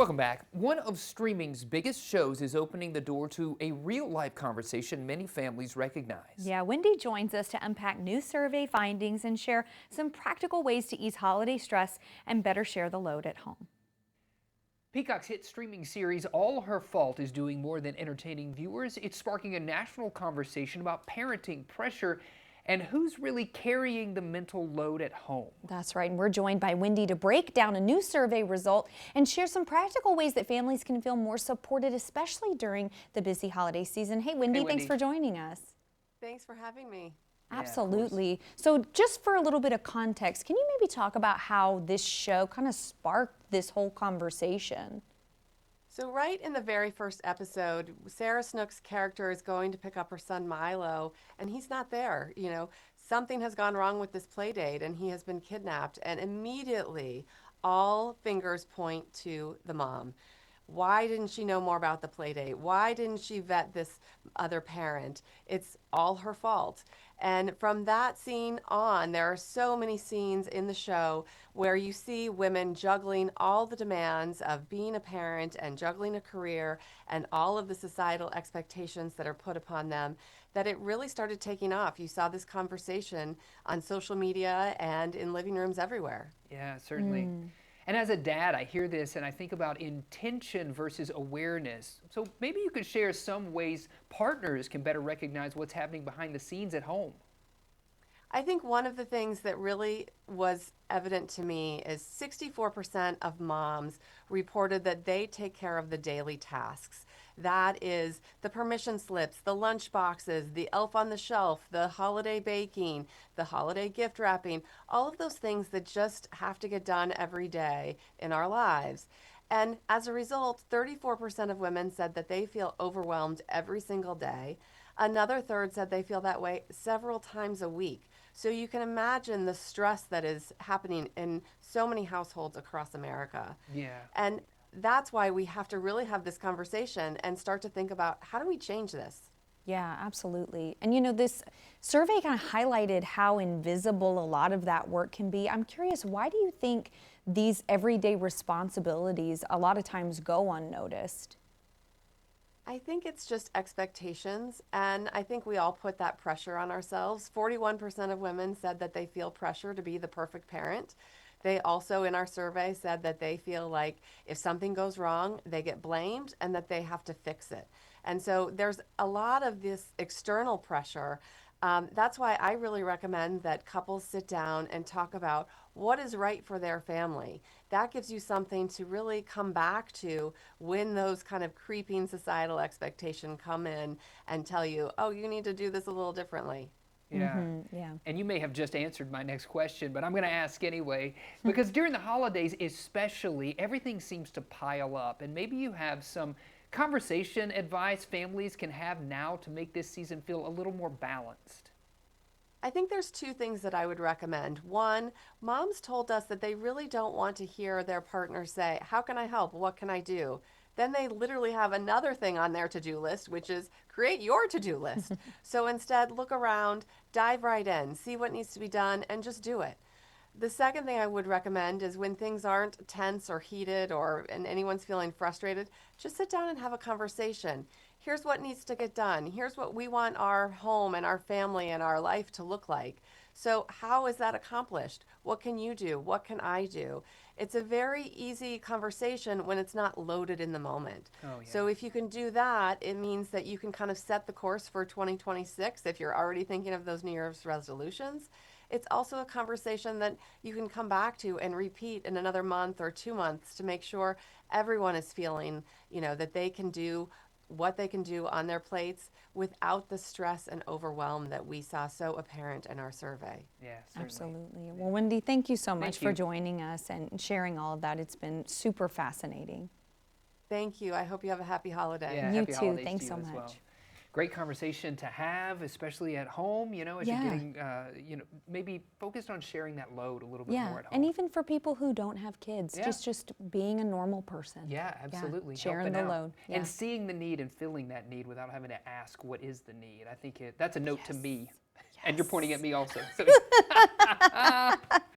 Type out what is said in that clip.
Welcome back. One of streaming's biggest shows is opening the door to a real-life conversation many families recognize. Yeah, Wendy joins us to unpack new survey findings and share some practical ways to ease holiday stress and better share the load at home. Peacock's hit streaming series All Her Fault is doing more than entertaining viewers. It's sparking a national conversation about parenting pressure and who's really carrying the mental load at home. That's right, and we're joined by Wendy to break down a new survey result and share some practical ways that families can feel more supported, especially during the busy holiday season. Hey, Wendy, thanks for joining us. Thanks for having me. Absolutely. So just for a little bit of context, can you maybe talk about how this show kind of sparked this whole conversation? So right in the very first episode, Sarah Snook's character is going to pick up her son Milo, and he's not there. You know, something has gone wrong with this play date, and he has been kidnapped. And immediately, all fingers point to the mom. Why didn't she know more about the play date? Why didn't she vet this other parent? It's all her fault. And from that scene on, there are so many scenes in the show where you see women juggling all the demands of being a parent and juggling a career and all of the societal expectations that are put upon them, that it really started taking off. You saw this conversation on social media and in living rooms everywhere. Yeah, certainly. And as a dad, I hear this and I think about intention versus awareness. So maybe you could share some ways partners can better recognize what's happening behind the scenes at home. I think one of the things that really was evident to me is 64% of moms reported that they take care of the daily tasks. That is the permission slips, the lunch boxes, the elf on the shelf, the holiday baking, the holiday gift wrapping, all of those things that just have to get done every day in our lives. And as a result, 34% of women said that they feel overwhelmed every single day. Another third said they feel that way several times a week. So you can imagine the stress that is happening in so many households across America. Yeah. And that's why we have to really have this conversation and start to think about, how do we change this? Yeah, absolutely. And you know, this survey kind of highlighted how invisible a lot of that work can be. I'm curious, why do you think these everyday responsibilities a lot of times go unnoticed? I think it's just expectations, and I think we all put that pressure on ourselves. 41% of women said that they feel pressure to be the perfect parent. They also, in our survey, said that they feel like if something goes wrong, they get blamed and that they have to fix it. And so there's a lot of this external pressure. That's why I really recommend that couples sit down and talk about what is right for their family. That gives you something to really come back to when those kind of creeping societal expectations come in and tell you, oh, you need to do this a little differently. Yeah. Yeah. And you may have just answered my next question, but I'm going to ask anyway, because during the holidays especially, everything seems to pile up, and maybe you have some conversation advice families can have now to make this season feel a little more balanced. I think there's two things that I would recommend. One, moms told us that they really don't want to hear their partner say, how can I help? What can I do? Then they literally have another thing on their to-do list, which is create your to-do list. So instead, look around, dive right in, see what needs to be done, and just do it. The second thing I would recommend is when things aren't tense or heated and anyone's feeling frustrated, just sit down and have a conversation. Here's what needs to get done. Here's what we want our home and our family and our life to look like. So how is that accomplished? What can you do? What can I do? It's a very easy conversation when it's not loaded in the moment. Oh, yeah. So if you can do that, it means that you can kind of set the course for 2026 if you're already thinking of those New Year's resolutions. It's also a conversation that you can come back to and repeat in another month or 2 months to make sure everyone is feeling, that they can do what they can do on their plates without the stress and overwhelm that we saw so apparent in our survey. Yeah, certainly. Absolutely. Well, Wendy, thank you so much Thank you. for joining us and sharing all of that. It's been super fascinating. Thank you. I hope you have a happy holiday. Yeah, You happy too. holidays Thanks to you so as much. well. Great conversation to have, especially at home, as Yeah. you're getting, maybe focused on sharing that load a little bit more at home. And even for people who don't have kids, Yeah. just being a normal person. Yeah, absolutely. Sharing Helping the out. load. And seeing the need and filling that need without having to ask what is the need. I think that's a note to me. And you're pointing at me also. So